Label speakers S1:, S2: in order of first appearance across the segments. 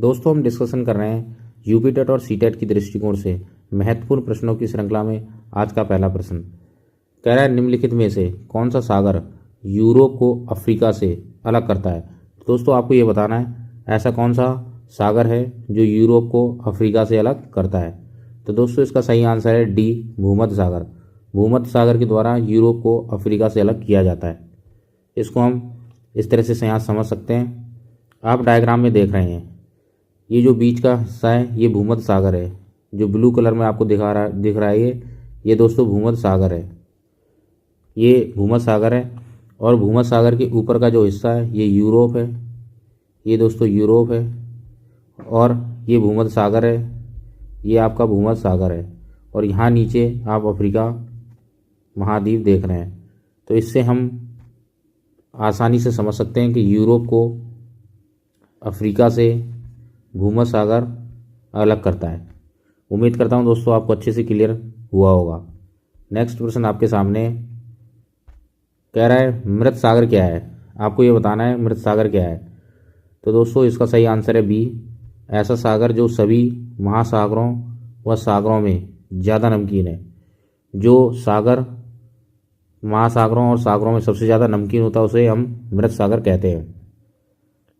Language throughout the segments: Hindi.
S1: दोस्तों हम डिस्कशन कर रहे हैं यूपी टेट और सी टेट की दृष्टिकोण से महत्वपूर्ण प्रश्नों की श्रृंखला में आज का पहला प्रश्न कह रहा है निम्नलिखित में से कौन सा सागर यूरोप को अफ्रीका से अलग करता है। दोस्तों आपको ये बताना है ऐसा कौन सा सागर है जो यूरोप को अफ्रीका से अलग करता है। तो दोस्तों इसका सही आंसर है डी, भूमध्य सागर। भूमध्य सागर के द्वारा यूरोप को अफ्रीका से अलग किया जाता है। इसको हम इस तरह से यहाँ समझ सकते हैं। आप डायग्राम में देख रहे हैं ये जो बीच का हिस्सा है ये भूमध्य सागर है। जो ब्लू कलर में आपको दिख रहा है ये दोस्तों भूमध्य सागर है। ये भूमध्य सागर है और भूमध्य सागर के ऊपर का जो हिस्सा है ये यूरोप है। ये दोस्तों यूरोप है और ये भूमध्य सागर है। ये आपका भूमध्य सागर है और यहाँ नीचे आप अफ्रीका महाद्वीप देख रहे हैं। तो इससे हम आसानी से समझ सकते हैं कि यूरोप को अफ्रीका से भूमध्य सागर अलग करता है। उम्मीद करता हूँ दोस्तों आपको अच्छे से क्लियर हुआ होगा। नेक्स्ट प्रश्न आपके सामने कह रहा है मृत सागर क्या है। आपको ये बताना है मृत सागर क्या है। तो दोस्तों इसका सही आंसर है बी, ऐसा सागर जो सभी महासागरों व सागरों में ज़्यादा नमकीन है। जो सागर महासागरों और सागरों में सबसे ज़्यादा नमकीन होता है उसे हम मृत सागर कहते हैं।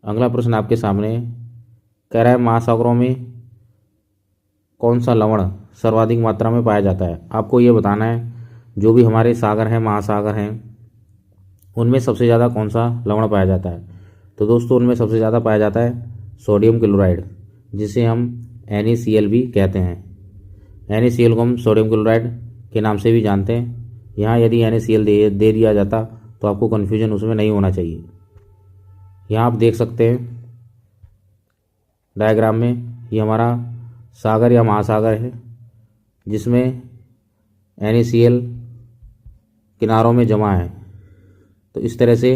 S1: अगला प्रश्न आपके सामने कह रहा है महासागरों में कौन सा लवण सर्वाधिक मात्रा में पाया जाता है। आपको ये बताना है जो भी हमारे सागर हैं महासागर हैं उनमें सबसे ज़्यादा कौन सा लवण पाया जाता है। तो दोस्तों उनमें सबसे ज़्यादा पाया जाता है सोडियम क्लोराइड, जिसे हम NaCl भी कहते हैं। NaCl को हम सोडियम क्लोराइड के नाम से भी जानते हैं। यहाँ यदि NaCl दे दिया जाता तो आपको कन्फ्यूजन उसमें नहीं होना चाहिए। यहाँ आप देख सकते हैं डायग्राम में ये हमारा सागर या महासागर है जिसमें NaCl किनारों में जमा है। तो इस तरह से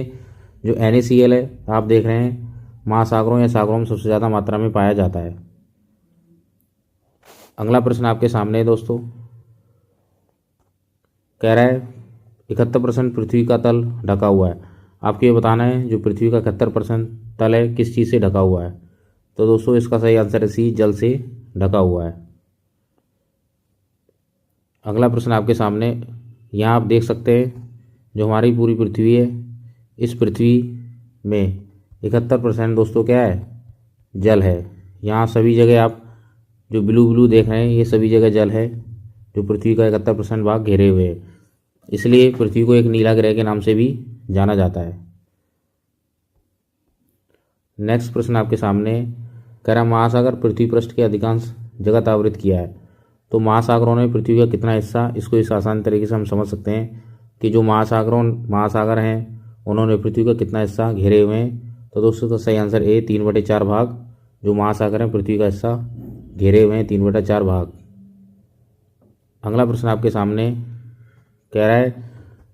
S1: जो NaCl है आप देख रहे हैं महासागरों या सागरों में सबसे ज़्यादा मात्रा में पाया जाता है। अगला प्रश्न आपके सामने है दोस्तों, कह रहा है 71% पृथ्वी का तल ढका हुआ है। आपको ये बताना है जो पृथ्वी का 71% तल है किस चीज़ से ढका हुआ है। तो दोस्तों इसका सही आंसर है सी, जल से ढका हुआ है। अगला प्रश्न आपके सामने यहाँ आप देख सकते हैं जो हमारी पूरी पृथ्वी है इस पृथ्वी में 71% दोस्तों क्या है, जल है। यहाँ सभी जगह आप जो ब्लू देख रहे हैं ये सभी जगह जल है जो पृथ्वी का 71% भाग घेरे हुए है। इसलिए पृथ्वी को एक नीला ग्रह के नाम से भी जाना जाता है। नेक्स्ट प्रश्न आपके सामने कह रहा महासागर पृथ्वी पृष्ठ के अधिकांश जगत आवृत किया है। तो महासागरों ने पृथ्वी का कितना हिस्सा, इसको इस आसान तरीके से हम समझ सकते हैं कि जो महासागर हैं उन्होंने पृथ्वी का कितना हिस्सा घेरे हुए हैं। तो दोस्तों तो सही आंसर ए, 3/4 भाग जो महासागर हैं पृथ्वी का हिस्सा घेरे हुए हैं, 3/4 भाग। अगला प्रश्न आपके सामने कह रहा है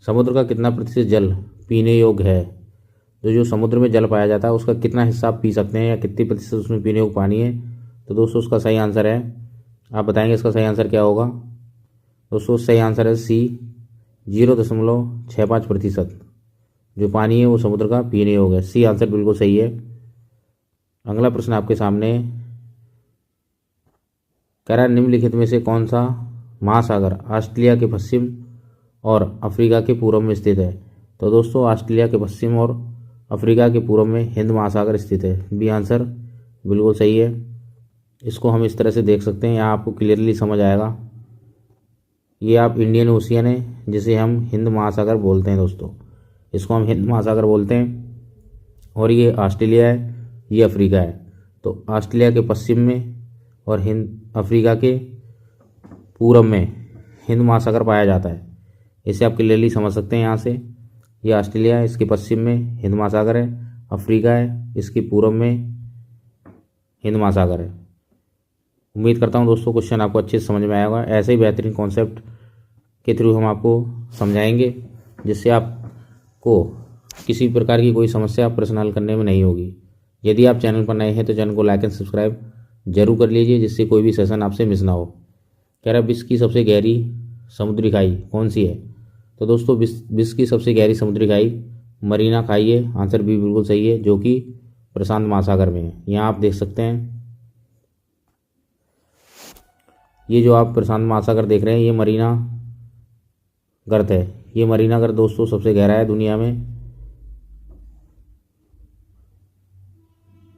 S1: समुद्र का कितना प्रतिशत जल पीने योग्य है। तो जो समुद्र में जल पाया जाता है उसका कितना हिस्सा आप पी सकते हैं या कितनी प्रतिशत उसमें पीने योग्य पानी है। तो दोस्तों उसका सही आंसर है, आप बताएंगे इसका सही आंसर क्या होगा। दोस्तों सही आंसर है सी, 0.65% जो पानी है वो समुद्र का पीने योग्य है। सी आंसर बिल्कुल सही है। अगला प्रश्न आपके सामने कह रहा है निम्नलिखित में से कौन सा महासागर ऑस्ट्रेलिया के पश्चिम और अफ्रीका के पूर्व में स्थित है। तो दोस्तों ऑस्ट्रेलिया के पश्चिम और अफ्रीका के पूर्व में हिंद महासागर स्थित है। बी आंसर बिल्कुल सही है। इसको हम इस तरह से देख सकते हैं, यहाँ आपको क्लियरली समझ आएगा। ये आप इंडियन ओशियन है जिसे हम हिंद महासागर बोलते हैं दोस्तों, इसको हम हिंद महासागर बोलते हैं। और ये ऑस्ट्रेलिया है, ये अफ्रीका है। तो ऑस्ट्रेलिया के पश्चिम में और अफ्रीका के पूर्व में हिंद महासागर पाया जाता है। इसे आप क्लियरली समझ सकते हैं। यहाँ से ये ऑस्ट्रेलिया है, इसके पश्चिम में हिंद महासागर है। अफ्रीका है, इसके पूर्व में हिंद महासागर है। उम्मीद करता हूँ दोस्तों क्वेश्चन आपको अच्छे से समझ में आया होगा। ऐसे ही बेहतरीन कॉन्सेप्ट के थ्रू हम आपको समझाएंगे जिससे आपको किसी प्रकार की कोई समस्या प्रश्न हल करने में नहीं होगी। यदि आप चैनल पर नए हैं तो चैनल को लाइक एंड सब्सक्राइब जरूर कर लीजिए जिससे कोई भी सेशन आपसे मिस ना हो। कह रहा है विश्व की सबसे गहरी समुद्री खाई कौन सी है। तो दोस्तों विश्व की सबसे गहरी समुद्री खाई मरीना खाई है। आंसर बी बिल्कुल सही है जो कि प्रशांत महासागर में है। यहाँ आप देख सकते हैं ये जो आप प्रशांत महासागर देख रहे हैं ये मरीना गर्त है। ये मरीना गर्त दोस्तों सबसे गहरा है दुनिया में।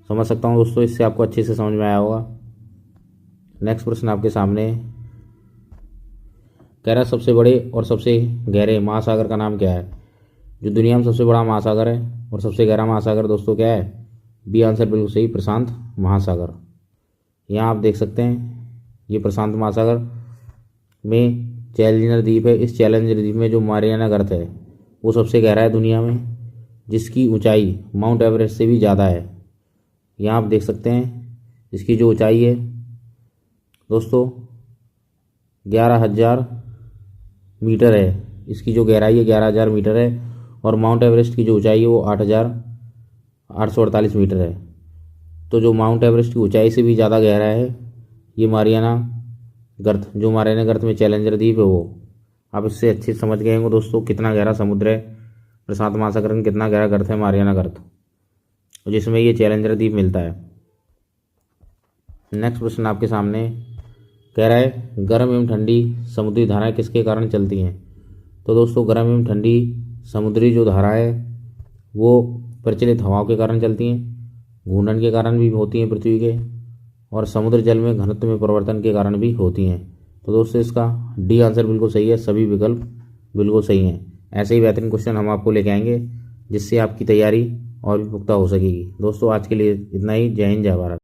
S1: समझ सकता हूँ दोस्तों, इससे आपको अच्छे से समझ में आया होगा। नेक्स्ट प्रश्न आपके सामने कह रहा है सबसे बड़े और सबसे गहरे महासागर का नाम क्या है। जो दुनिया में सबसे बड़ा महासागर है और सबसे गहरा महासागर दोस्तों क्या है। बी आंसर बिल्कुल सही, प्रशांत महासागर। यहाँ आप देख सकते हैं ये प्रशांत महासागर में चैलेंजर द्वीप है। इस चैलेंजर द्वीप में जो मारियाना गर्त है वो सबसे गहरा है दुनिया में, जिसकी ऊंचाई माउंट एवरेस्ट से भी ज़्यादा है। यहाँ आप देख सकते हैं इसकी जो ऊंचाई है दोस्तों 11,000 मीटर है। इसकी जो गहराई है 11,000 मीटर है और माउंट एवरेस्ट की जो ऊंचाई है वो 8,848 मीटर है। तो जो माउंट एवरेस्ट की ऊंचाई से भी ज़्यादा गहरा है ये मारियाना गर्त, जो मारियाना गर्त में चैलेंजर द्वीप है वो। आप इससे अच्छे समझ गए होंगे दोस्तों कितना गहरा समुद्र है प्रशांत महासागर में, कितना गहरा गर्त है मारियाना गर्त, जिसमें ये चैलेंजर द्वीप मिलता है। नेक्स्ट प्रश्न आपके सामने कह रहा है गर्म एवं ठंडी समुद्री धाराएं किसके कारण चलती हैं। तो दोस्तों गर्म एवं ठंडी समुद्री जो धाराएं है वो प्रचलित हवाओं के कारण चलती हैं, घूर्णन के कारण भी होती हैं पृथ्वी के, और समुद्र जल में घनत्व में परिवर्तन के कारण भी होती हैं। तो दोस्तों इसका डी आंसर बिल्कुल सही है, सभी विकल्प बिल्कुल सही हैं। ऐसे ही बेहतरीन क्वेश्चन हम आपको लेके आएंगे जिससे आपकी तैयारी और भी पुख्ता हो सकेगी। दोस्तों आज के लिए इतना ही। जय हिंद, जय भारत।